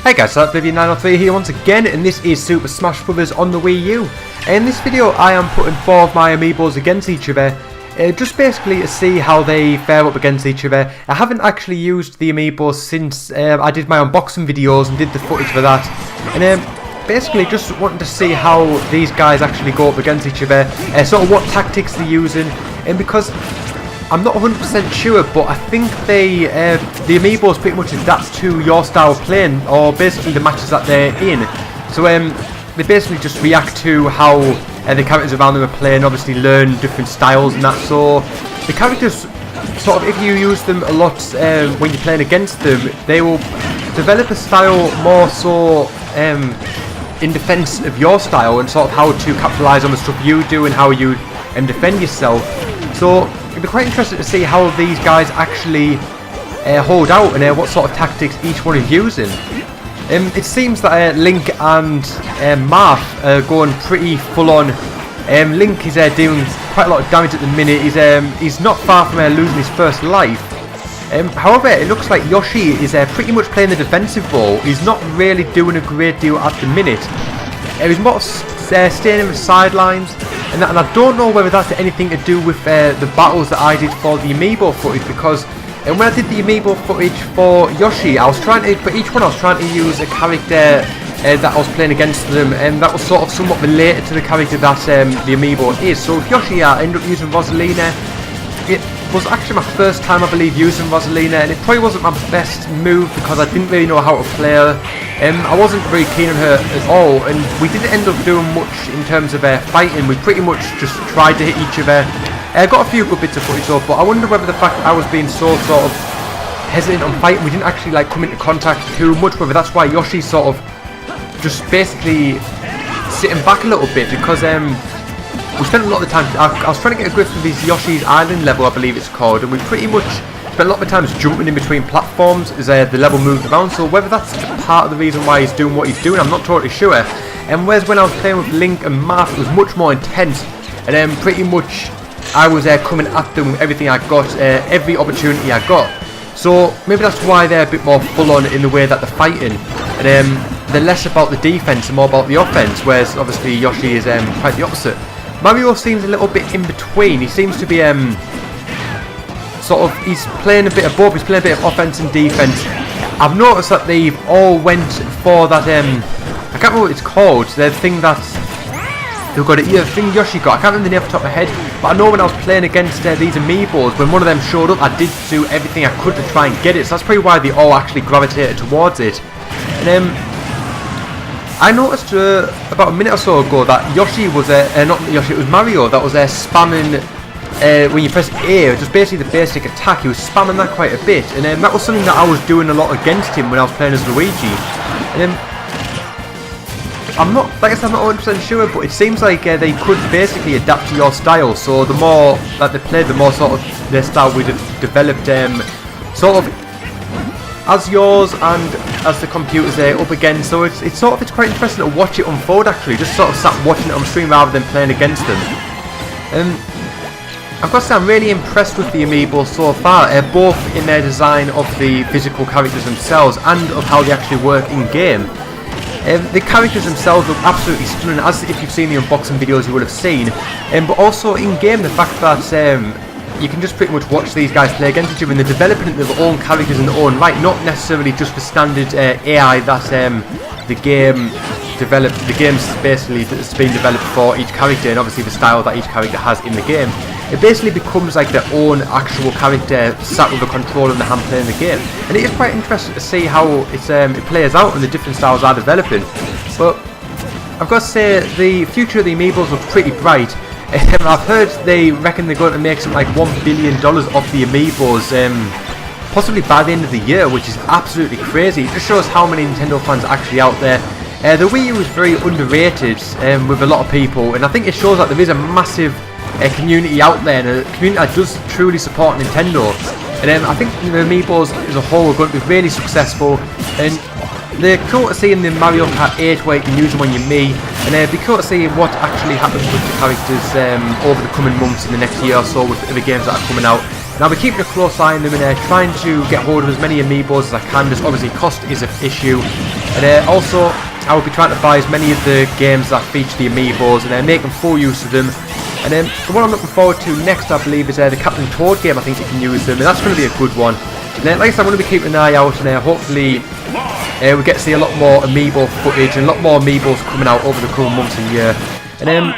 Hey guys, so Oblivion903 here once again, and this is Super Smash Bros. On the Wii U. In this video I am putting 4 of my amiibos against each other, just basically to see how they fare up against each other. I haven't actually used the amiibos since I did my unboxing videos and did the footage for that, and basically just wanting to see how these guys actually go up against each other, sort of what tactics they're using, and because I'm not 100% sure, but I think the amiibos pretty much adapt to your style of playing, or basically the matches that they're in. So they basically just react to how the characters around them are playing, obviously learn different styles and that. So the characters, sort of, if you use them a lot when you're playing against them, they will develop a style more so in defense of your style, and sort of how to capitalize on the stuff you do and how you defend yourself. So it'd be quite interesting to see how these guys actually hold out, and what sort of tactics each one is using. It seems that Link and Marth are going pretty full on. Link is doing quite a lot of damage at the minute. He's not far from losing his first life. However, it looks like Yoshi is pretty much playing the defensive role. He's not really doing a great deal at the minute. He's more staying in the sidelines, and I don't know whether that's anything to do with the battles that I did for the amiibo footage, because when I did the amiibo footage for Yoshi, I was trying to, for each one I was trying to use a character that I was playing against them, and that was sort of somewhat related to the character that the amiibo is. So with Yoshi I ended up using Rosalina. It was actually my first time, I believe, using Rosalina, and it probably wasn't my best move because I didn't really know how to play her. I wasn't very keen on her at all, and we didn't end up doing much in terms of fighting. We pretty much just tried to hit each other. I got a few good bits of footage up, but I wonder whether the fact that I was being so sort of hesitant on fighting, we didn't actually like come into contact too much, whether that's why Yoshi's sort of just basically sitting back a little bit, because we spent a lot of the time, I was trying to get a grip of this Yoshi's Island level, I believe it's called, and we pretty much spent a lot of the times jumping in between platforms as the level moved around. So whether that's part of the reason why he's doing what he's doing, I'm not totally sure. And whereas when I was playing with Link and Marth, it was much more intense, and pretty much I was coming at them with everything I got, every opportunity I got. So maybe that's why they're a bit more full on in the way that they're fighting, and they're less about the defense and more about the offense, whereas obviously Yoshi is quite the opposite. Mario seems a little bit in between. He seems to be sort of, he's playing a bit of both. He's playing a bit of offense and defense. I've noticed that they've all went for that I can't remember what it's called, the thing that they've got, the thing Yoshi got. I can't remember the name off the top of my head, but I know when I was playing against these amiibos, when one of them showed up, I did do everything I could to try and get it. So that's probably why they all actually gravitated towards it. And I noticed about a minute or so ago that Yoshi was not Yoshi, it was Mario that was spamming when you press A, just basically the basic attack. He was spamming that quite a bit, and that was something that I was doing a lot against him when I was playing as Luigi. And I'm not, like I said, I'm not 100% sure, but it seems like they could basically adapt to your style. So the more that they played, the more sort of their style would have developed, sort of as yours and as the computers up again. So it's quite interesting to watch it unfold, actually. Just sort of sat watching it on stream rather than playing against them. I've got to say, I'm really impressed with the amiibo so far, both in their design of the physical characters themselves and of how they actually work in game. The characters themselves look absolutely stunning, as if you've seen the unboxing videos you would have seen, but also in game the fact that you can just pretty much watch these guys play against each other, and they're developing their own characters in their own right, not necessarily just the standard AI that the game developed. The game's basically that's been developed for each character, and obviously the style that each character has in the game. It basically becomes like their own actual character sat with a controller in the hand playing the game, and it is quite interesting to see how it plays out and the different styles are developing. But I've got to say, the future of the amiibos looks pretty bright. I've heard they reckon they're going to make something like $1 billion off the amiibos, possibly by the end of the year, which is absolutely crazy. It just shows how many Nintendo fans are actually out there. The Wii U is very underrated with a lot of people, and I think it shows that there is a massive community out there, and a community that does truly support Nintendo. And I think the amiibos as a whole are going to be really successful, and they're cool to see in the Mario Kart 8 where you can use them on your Mii, and it'd be cool to see what actually happens with the characters over the coming months in the next year or so with the games that are coming out. And I'll be keeping a close eye on them and trying to get hold of as many amiibos as I can. Just obviously cost is an issue, And also, I will be trying to buy as many of the games that feature the Amiibos and making full use of them. And the one I'm looking forward to next, I believe, is the Captain Toad game. I think you can use them, and that's going to be a good one. And like I said, I'm going to be keeping an eye out, and hopefully we get to see a lot more Amiibo footage and a lot more Amiibos coming out over the coming months and year. And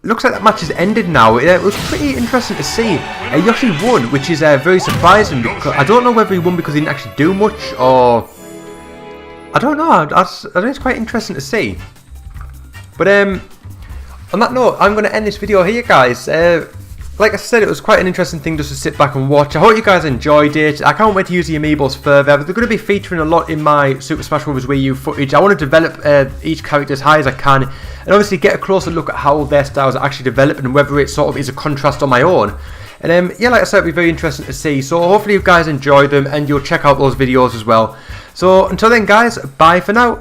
looks like that match has ended now. It was pretty interesting to see. Yoshi won, which is very surprising, because I don't know whether he won because he didn't actually do much, or I don't know. I think it's quite interesting to see. But on that note, I'm going to end this video here, guys. Like I said, it was quite an interesting thing just to sit back and watch. I hope you guys enjoyed it. I can't wait to use the Amiibos further. They're going to be featuring a lot in my Super Smash Bros. Wii U footage. I want to develop each character as high as I can, and obviously get a closer look at how their styles are actually developing and whether it sort of is a contrast on my own. And yeah, like I said, it'll be very interesting to see. So hopefully you guys enjoyed them and you'll check out those videos as well. So until then, guys, bye for now.